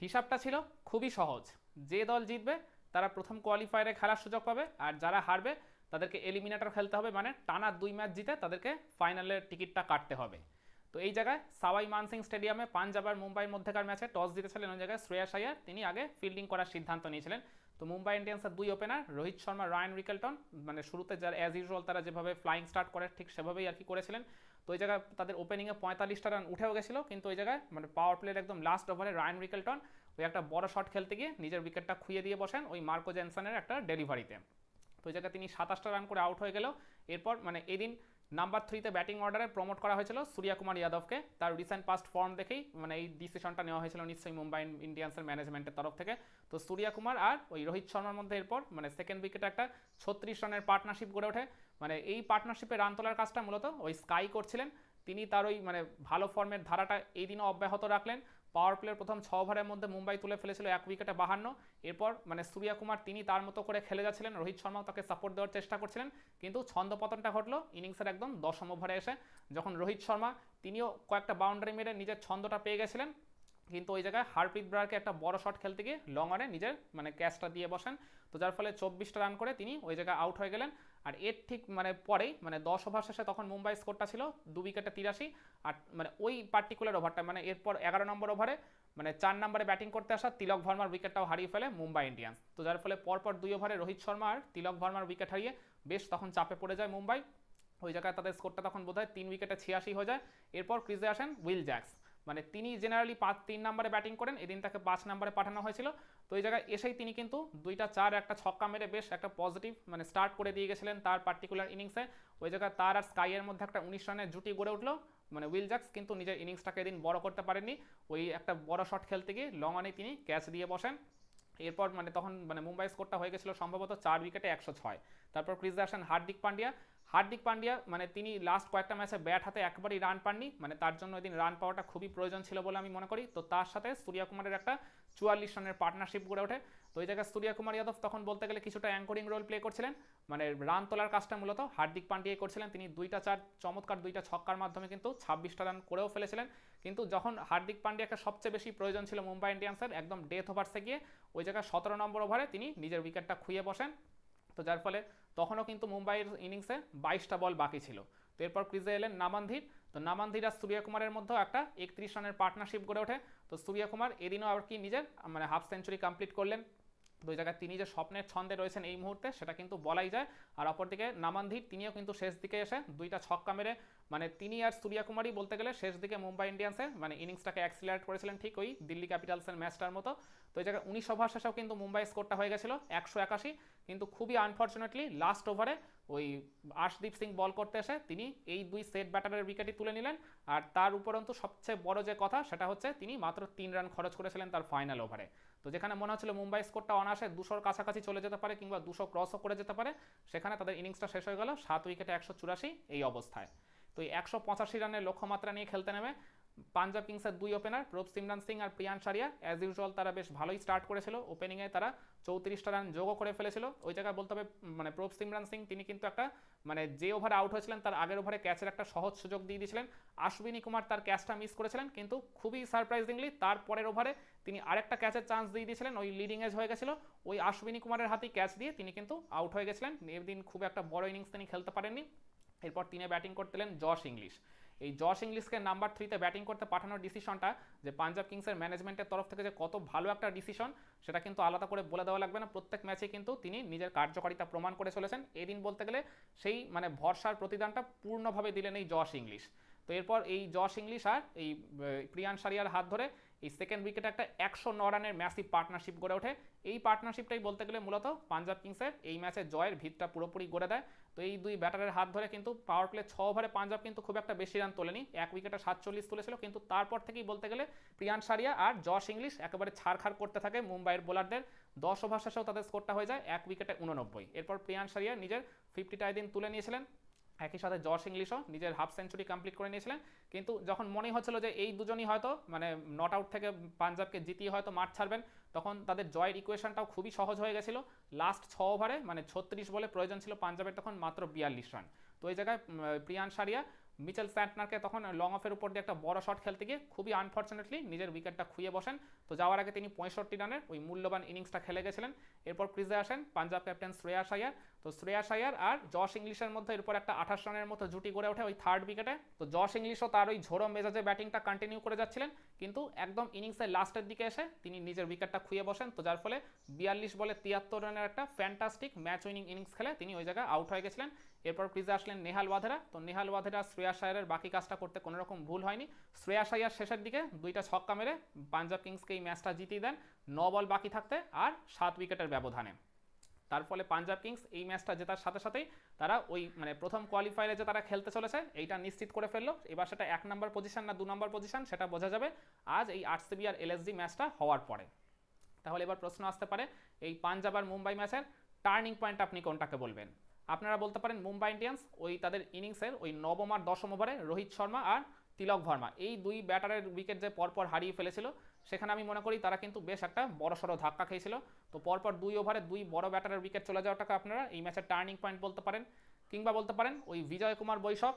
হিসাবটা ছিল খুবই সহজ। যে দল জিতবে তারা প্রথম কোয়ালিফায়ারে খেলার সুযোগ পাবে, আর যারা হারবে তাদেরকে এলিমিনেটর খেলতে হবে, মানে টানা 2 ম্যাচ জিতে তাদেরকে ফাইনালের টিকিটটা কাটতে হবে। তো এই জায়গায় সাওয়াই মানসিং স্টেডিয়ামে পাঞ্জাব আর মুম্বাইয়ের মধ্যেকার ম্যাচে টস জিতেছিলেন ওই জায়গায় শ্রেয়াস আইয়ার, তিনি আগে ফিল্ডিং করার সিদ্ধান্ত নিয়েছিলেন। তো মুম্বাই ইন্ডিয়ান্সের দুই opener Rohit Sharma, Ryan Rickelton, মানে শুরুতে যারা অ্যাজ ইউজুয়াল তারা যেভাবে ফ্লাইং স্টার্ট করে ঠিক সেভাবেই আর কি করেছিলেন। তো ওই জায়গায় তাদের ওপেনিংয়ে 45টা রান উঠেও গেছিলো, কিন্তু ওই জায়গায় মানে পাওয়ার প্লের একদম লাস্ট ওভারে রায়ান রিকেলটন ওই একটা বড় শট খেলতে গিয়ে নিজের উইকেটটা খুইয়ে দিয়ে বসেন ওই মার্কো জেনসনের একটা ডেলিভারিতে। তো ওই জায়গায় তিনি 27টা রান করে আউট হয়ে গেল। এরপর মানে এদিন নাম্বার 3-তে ব্যাটিং অর্ডারে প্রমোট করা হয়েছিল সূর্যকুমার যাদবকে, তার রিসেন্ট পাস্ট ফর্ম দেখেই মানে এই ডিসিশনটা নেওয়া হয়েছিল নিশ্চয়ই মুম্বাই ইন্ডিয়ান্সের ম্যানেজমেন্টের তরফ থেকে। তো সূর্যকুমার আর ওই রোহিত শর্মার মধ্যে এরপর মানে সেকেন্ড উইকেটে একটা 36 রানের পার্টনারশিপ গড়ে ওঠে। মানে এই পার্টনারশিপে রান তোলার কাজটা মূলত ওই স্কাই করছিলেন। তিনি তার ওই মানে ভালো ফর্মের ধারাটা এই দিনও অব্যাহত রাখলেন। পাওয়ার প্লের প্রথম 6 ওভারের মধ্যে মুম্বাই তুলে ফেলেছিল 1 উইকেটে 52। এরপর মানে সূর্যকুমার তিনি তার মতো করে খেলে যাচ্ছিলেন, রোহিত শর্মাও তাকে সাপোর্ট দেওয়ার চেষ্টা করছিলেন, কিন্তু ছন্দপতনটা ঘটলো ইনিংসের একদম 10ম ওভারে এসে, যখন রোহিত শর্মা তিনিও কয়েকটা বাউন্ডারি মেরে নিজের ছন্দটা পেয়ে গেছিলেন। কিন্তু ওই জায়গায় হারপ্রীত ব্রারকে একটা বড় শট খেলতে গিয়ে লং অনে নিজের মানে ক্যাচটা দিয়ে বসেন। তো যার ফলে 24টা রান করে তিনি ওই জায়গায় আউট হয়ে গেলেন। আর এর ঠিক মানে পরেই মানে 10 ওভার শেষে তখন মুম্বাই স্কোরটা ছিল 2 উইকেটে 83। আর মানে ওই পার্টিকুলার ওভারটা মানে এরপর 11 নম্বর ওভারে মানে 4 নম্বরে ব্যাটিং করতে আসা তিলক ভার্মার উইকেটটাও হারিয়ে ফেলে মুম্বাই ইন্ডিয়ান্স। তো যার ফলে পরপর 2 ওভারে রোহিত শর্মা আর তিলক ভার্মার উইকেট হারিয়ে বেশ তখন চাপে পড়ে যায় মুম্বাই। ওই জায়গায় তাদের স্কোরটা তখন বোধহয় 3 উইকেটে 86 হয়ে যায়। এরপর ক্রিজে আসেন উইল জ্যাক্স, মানে তিনি জেনারেলি 3 নম্বরে ব্যাটিং করেন, এদিন তাকে 5 নম্বরে পাঠানো হয়েছিল। তো এই জায়গায় এসেই তিনি কিন্তু 2টা 4 একটা ছক্কা মেরে বেশ একটা পজিটিভ মানে স্টার্ট করে দিয়ে গেছিলেন তার পার্টিকুলার ইনিংসে। ওই জায়গায় তার আর স্কাইয়ের মধ্যে একটা 19 রানের জুটি গড়ে উঠলো। মানে উইল জ্যাক্স কিন্তু নিজের ইনিংসটাকে এদিন বড় করতে পারেননি, ওই একটা বড় শট খেলতে গিয়ে লং অনে তিনি ক্যাচ দিয়ে বসেন। এরপর মানে তখন মানে মুম্বাই স্কোরটা হয়ে গেছিল সম্ভবত 4 উইকেটে 106। তারপর ক্রিজে আসেন হার্দিক পান্ডিয়া। হার্দিক পান্ডিয়া মানে তিনি লাস্ট কয়েকটা ম্যাচে ব্যাট হাতে একবারই রান পাননি, মানে তার জন্য এদিন রান পাওয়াটা খুবই প্রয়োজন ছিল বলে আমি মনে করি। তো তার সাথে সূর্যকুমারের একটা 44 রানের পার্টনারশিপ গড়ে ওঠে। তো ওই জায়গায় সূর্যকুমার যাদব তখন বলতে গেলে কিছুটা অ্যাঙ্করিং রোল প্লে করছিলেন, মানে রান তোলার কাজটা মূলত হার্দিক পান্ডিয়াই করছিলেন। তিনি 2টা 4 চমৎকার 2টা ছক্কার মাধ্যমে কিন্তু 26টা রান করেও ফেলেছিলেন। কিন্তু যখন হার্দিক পান্ডিয়াকে সবচেয়ে বেশি প্রয়োজন ছিল মুম্বাই ইন্ডিয়ান্সের একদম ডেথ ওভার্সে গিয়ে ওই জায়গায় 17 নম্বর ওভারে তিনি নিজের উইকেটটা খুইয়ে বসেন। তো যার ফলে তখনও কিন্তু মুম্বাইয়ের ইনিংসে 22টা বল বাকি ছিল। তো এরপর ক্রিজে এলেন নামানধীর। তো নামানধীর আর সূর্যকুমারের মধ্যেও একটা 31 রানের পার্টনারশিপ গড়ে ওঠে। তো সূর্যকুমার এদিনও আর কি নিজের মানে হাফ সেঞ্চুরি কমপ্লিট করলেন। তো ওই জায়গায় তিনি যে স্বপ্নের ছন্দে রয়েছেন এই মুহূর্তে সেটা কিন্তু বলাই যায়। আর অপরদিকে নামানধীর তিনিও কিন্তু শেষ দিকে এসে 2টা ছক্কা মেরে মানে তিনি আর সূর্যকুমারই বলতে গেলে শেষ দিকে মুম্বাই ইন্ডিয়ান্সের মানে ইনিংসটাকে অ্যাক্সিলারেট করেছিলেন ঠিক ওই দিল্লি ক্যাপিটালসের ম্যাচটার মতো। তো এই জায়গায় 19 ওভার শেষেও কিন্তু মুম্বাই স্কোরটা হয়ে গেছিল 181, কিন্তু খুবই আনফর্চুনেটলি লাস্ট ওভারে ওই আশদীপ সিং বল করতে এসে তিনি এই 2 সেট ব্যাটারের উইকেটই তুলে নিলেন। আর তার উপরন্তু সবচেয়ে বড় যে কথা সেটা হচ্ছে তিনি মাত্র 3 রান খরচ করেছিলেন তার ফাইনাল ওভারে। তো যেখানে মনে হচ্ছিল মুম্বাই স্কোরটা অনায়াসে 200-র কাছাকাছি চলে যেতে পারে কিংবা 200 ক্রসও করে যেতে পারে, সেখানে তাদের ইনিংসটা শেষ হয়ে গেল 7 উইকেটে 184 এই অবস্থায়। তো এই 185 রানের লক্ষ্যমাত্রা নিয়ে খেলতে নেমে পাঞ্জাব কিংসের 2 ওপেনার প্রভ সিমরান সিং আর প্রিয়ান সারিয়া অ্যাজ ইউজুয়াল তারা বেশ ভালোই স্টার্ট করেছিল, ওপেনিংয়ে তারা 34টা রান যোগও করে ফেলেছিল। ওই জায়গায় বলতে হবে মানে প্রভ সিমরান সিং তিনি কিন্তু একটা মানে যে ওভারে আউট হয়েছিলেন তার আগের ওভারে ক্যাচের একটা সহজ সুযোগ দিয়ে দিয়েছিলেন, অশ্বিনী কুমার তার ক্যাচটা মিস করেছিলেন, কিন্তু খুবই সারপ্রাইজিংলি তার পরের ওভারে তিনি আরেকটা ক্যাচের চান্স দিয়ে দিয়েছিলেন, ওই লিডিং এজ হয়ে গেছিল, ওই অশ্বিনী কুমারের হাতেই ক্যাচ দিয়ে তিনি কিন্তু আউট হয়ে গেছিলেন। এদিন খুব একটা বড় ইনিংস তিনি খেলতে পারেননি। এরপর তিনি ব্যাটিং করতেলেন জশ ইংলিশ। এই জশ ইংলিশকে নাম্বার 3-তে ব্যাটিং করতে পাঠানোর ডিসিশনটা যে পাঞ্জাব কিংসের ম্যানেজমেন্টের তরফ থেকে যে কত ভালো একটা ডিসিশন সেটা কিন্তু আলাদা করে বলে দেওয়া লাগবে না, প্রত্যেক ম্যাচে কিন্তু তিনি নিজের কার্যকারিতা প্রমাণ করে চলেছেন। এদিন বলতে গেলে সেই মানে ভরসার প্রতিদানটা পূর্ণভাবে দিলেন এই জশ ইংলিশ। তো এরপর এই জশ ইংলিশ আর এই প্রিয়ান সারিয়ার হাত ধরে এই সেকেন্ড উইকেটে একটা 109 রানের ম্যাসিভ পার্টনারশিপ গড়ে ওঠে। এই পার্টনারশিপটাই বলতে গেলে মূলত পাঞ্জাব কিংসের এই ম্যাচে জয়ের ভিতটা পুরোপুরি গড়ে দেয়। তো এই 2 ব্যাটারের হাত ধরে কিন্তু পাওয়ার প্লে 6 ওভারে পাঞ্জাব কিন্তু খুব একটা বেশি রান তোলেনি, 1 উইকেটে 47 তুলেছিল, কিন্তু তারপর থেকেই বলতে গেলে প্রিয়ান সারিয়া আর জশ ইংলিশ একেবারে ছাড়খাড় করতে থাকে মুম্বাইয়ের বোলারদের। 10 ওভার শেষেও তাদের স্কোরটা হয়ে যায় 1 উইকেটে 89। এরপর প্রিয়ান সারিয়া নিজের 50টা দিন তুলে নিয়েছিলেন, একই সাথে জশ ইংলিশও নিজের হাফ সেঞ্চুরি কমপ্লিট করে নিয়েছিলেন। কিন্তু যখন মনে হচ্ছিল যে এই দুজনই হয়তো মানে নট আউট থেকে পাঞ্জাবকে জিতিয়ে হয়তো মাঠ ছাড়বেন, তখন তাদের জয়ের ইকুয়েশনটাও খুবই সহজ হয়ে গেছিল। লাস্ট 6 ওভারে মানে 36 বলে প্রয়োজন ছিল পাঞ্জাবের তখন মাত্র 42 রান। তো এই জায়গায় প্রিয়ান সারিয়া মিচেল স্যান্টনারকে তখন লং অফের উপর দিয়ে একটা বড় শট খেলতে গিয়ে খুবই আনফর্চুনেটলি নিজের উইকেটটা খুইয়ে বসেন। তো যাওয়ার আগে তিনি 65 রানের ওই মূল্যবান ইনিংসটা খেলে গেছিলেন। এরপর ক্রিজে আসেন পাঞ্জাব ক্যাপ্টেন শ্রেয়াস আইয়ার। তো শ্রেয়াস আইয়ার আর জশ ইংলিশের মধ্যে এরপর একটা 28 রানের মতো জুটি গড়ে ওঠে ওই থার্ড উইকেটে। তো জশ ইংলিশও তার ওই ঝোড়ো মেজাজে ব্যাটিংটা কন্টিনিউ করে যাচ্ছিলেন, কিন্তু একদম ইনিংসের লাস্টের দিকে এসে তিনি নিজের উইকেটটা খুইয়ে বসেন। তো যার ফলে 42 বলে 73 রানের একটা ফ্যান্টাস্টিক ম্যাচ উইনিং ইনিংস খেলে তিনি ওই জায়গায় আউট হয়ে গেছিলেন। এরপর ক্রিজে আসলেন নেহাল ওয়াধেরা। তো নেহাল ওয়াধেরা শ্রেয়াস আইয়ারের বাকি কাজটা করতে কোনো রকম ভুল হয়নি। শ্রেয়াস আইয়ার শেষের দিকে 2টা ছক্কা মেরে পাঞ্জাব কিংসকে এই ম্যাচটা জিতিয়ে দেন 9 বল বাকি থাকতে আর 7 উইকেটের ব্যবধানে। তার ফলে পাঞ্জাব কিংস এই ম্যাচটা জেতার সাথে সাথেই তারা ওই মানে প্রথম কোয়ালিফায়ারে যে তারা খেলতে চলেছে এইটা নিশ্চিত করে ফেললো। এবার সেটা 1 নম্বর পজিশন না 2 নম্বর পজিশন সেটা বোঝা যাবে আজ এই আরসিবি আর এলএসজি ম্যাচটা হওয়ার পরে। তাহলে এবার প্রশ্ন আসতে পারে এই পাঞ্জাব আর মুম্বাই ম্যাচের টার্নিং পয়েন্ট আপনি কোনটাকে বলবেন? আপনারা বলতে পারেন মুম্বাই ইন্ডিয়ান্স ওই তাদের ইনিংসের ওই নবম আর দশম ওভারে রোহিত শর্মা আর তিলক ভার্মা এই দুই ব্যাটারের উইকেট যে পরপর হারিয়ে ফেলেছিল, সেখানে আমি মনে করি তারা কিন্তু বেশ একটা বড়সড় ধাক্কা খেয়েছিল। তো পরপর 2 ওভারে 2 বড় ব্যাটারের উইকেট চলে যাওয়াটাকে আপনারা এই ম্যাচের টার্নিং পয়েন্ট বলতে পারেন। কিংবা বলতে পারেন ওই বিজয় কুমার বৈশাখ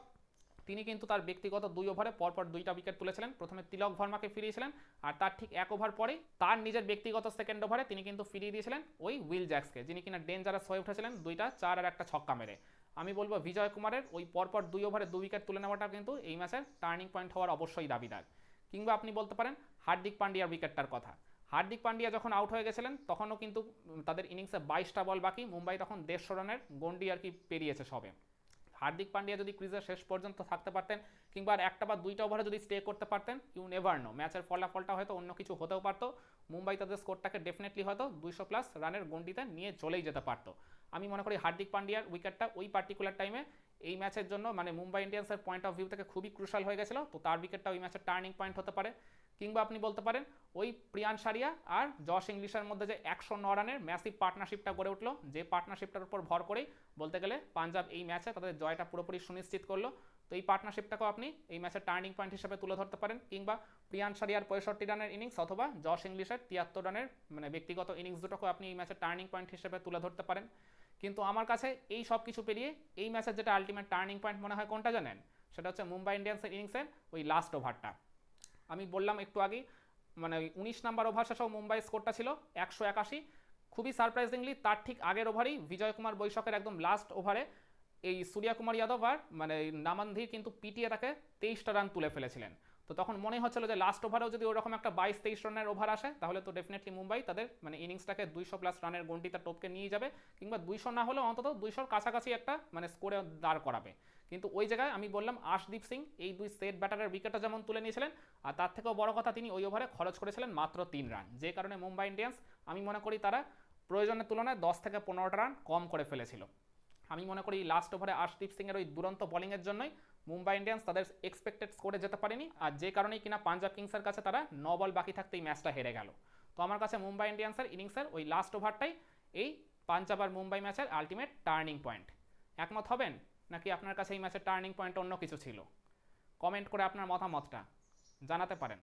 তিনি কিন্তু তার ব্যক্তিগত 2 ওভারে পরপর 2টা উইকেট তুলেছিলেন। প্রথমে তিলক ভার্মাকে ফিরিয়েছিলেন আর তার ঠিক 1 ওভার পরেই তার নিজের ব্যক্তিগত সেকেন্ড ওভারে তিনি কিন্তু ফিরিয়ে দিয়েছিলেন ওই উইল জ্যাক্সকে, যিনি কিনা ডেঞ্জারাস হয়ে উঠেছিলেন 2টা 4 আর একটা ছক্কা মেরে। আমি বলবো বিজয় কুমারের ওই পরপর 2 ওভারে 2 উইকেট তুলে নেওয়াটা কিন্তু এই ম্যাচের টার্নিং পয়েন্ট হওয়ার অবশ্যই দাবিদার। কিংবা আপনি বলতে পারেন হার্দিক পান্ডিয়ার উইকেটটার কথা। হার্দিক পান্ডিয়া যখন আউট হয়ে গেছিলেন তখনও কিন্তু তাদের ইনিংসে 22টা বল বাকি, মুম্বাই তখন 150 রানের গন্ডি আর কি পেরিয়েছে সবে। হার্দিক পান্ডিয়া যদি ক্রিজে শেষ পর্যন্ত থাকতে পারতেন কিংবা আর একটা বা 2টা ওভারে যদি স্টে করতে পারতেন, ইউ নেভার নো ম্যাচের ফলাফলটা হয়তো অন্য কিছু হতেও পারতো। মুম্বাই তাদের স্কোরটাকে ডেফিনেটলি হয়তো 200+ রানের গন্ডিতে নিয়ে চলেই যেতে পারতো। আমি মনে করি হার্দিক পান্ডিয়ার উইকেটটা ওই পার্টিকুলার টাইমে এই ম্যাচের জন্য মানে মুম্বাই ইন্ডিয়ান্সের পয়েন্ট অফ ভিউ থেকে খুবই ক্রুশাল হয়ে গেছিল। তো তার উইকেটটা ওই ম্যাচের টার্নিং পয়েন্ট হতে পারে। কিংবা আপনি বলতে পারেন ওই প্রিয়ান সারিয়া আর জশ ইংলিশের মধ্যে যে 109 রানের ম্যাসিভ পার্টনারশিপটা গড়ে উঠলো, যে পার্টনারশিপটার উপর ভর করেই বলতে গেলে পাঞ্জাব এই ম্যাচে তাদের জয়টা পুরোপুরি সুনিশ্চিত করলো। তো এই পার্টনারশিপটাকেও আপনি এই ম্যাচের টার্নিং পয়েন্ট হিসেবে তুলে ধরতে পারেন। কিংবা প্রিয়ান সারিয়ার 65 রানের ইনিংস অথবা জশ ইংলিশের 73 রানের মানে ব্যক্তিগত ইনিংস দুটোকেও আপনি এই ম্যাচের টার্নিং পয়েন্ট হিসেবে তুলে ধরতে পারেন। কিন্তু আমার কাছে এই সব কিছু পেরিয়ে এই ম্যাচের যেটা আলটিমেট টার্নিং পয়েন্ট মনে হয় কোনটা জানেন? সেটা হচ্ছে মুম্বাই ইন্ডিয়ান্সের ইনিংসের ওই লাস্ট ওভারটা। আমি বললাম একটু আগেই মানে 19 নাম্বার ওভার শেষেও মুম্বাই স্কোরটা ছিল 181। খুবই সারপ্রাইজিংলি তার ঠিক আগের ওভারেই বিজয় কুমার বৈশাখের একদম লাস্ট ওভারে এই সূর্য কুমার যাদব আর মানে নামানধীর কিন্তু পিটিয়ে তাকে 23টা রান তুলে ফেলেছিলেন। তো তখন মনে হচ্ছিল যে লাস্ট ওভারেও যদি ওরকম একটা 22-23 রানের ওভার আসে তাহলে তো ডেফিনেটলি মুম্বাই তাদের মানে ইনিংসটাকে 200+ রানের গন্ডিতে টপকে নিয়ে যাবে, কিংবা 200 না হলেও অন্তত 200-র কাছাকাছি একটা মানে স্কোরে দাঁড় করাবে। কিন্তু ওই জায়গায় আমি বললাম আশদীপ সিং এই 2 সেট ব্যাটারের উইকেটটা যেমন তুলে নিয়েছিলেন, আর তার থেকেও বড় কথা তিনি ওই ওভারে খরচ করেছিলেন মাত্র 3 রান, যে কারণে মুম্বাই ইন্ডিয়ান্স আমি মনে করি তারা প্রয়োজনের তুলনায় 10 থেকে 15টা রান কম করে ফেলেছিল। আমি মনে করি লাস্ট ওভারে আশদীপ সিংয়ের ওই দুরন্ত বোলিংয়ের জন্যই মুম্বাই ইন্ডিয়ান্স তাদের এক্সপেক্টেড স্কোরে যেতে পারেনি, আর যে কারণেই কিনা পাঞ্জাব কিংসের কাছে তারা 9 বল বাকি থাকতেই ম্যাচটা হেরে গেল। তো আমার কাছে মুম্বাই ইন্ডিয়ান্সের ইনিংসের ওই লাস্ট ওভারটাই এই পাঞ্জাব আর মুম্বাই ম্যাচের আলটিমেট টার্নিং পয়েন্ট। একমত হবেন নাকি আপনার কাছে এই ম্যাচের টার্নিং পয়েন্ট অন্য কিছু ছিল? কমেন্ট করে আপনার মতামতটা জানাতে পারেন।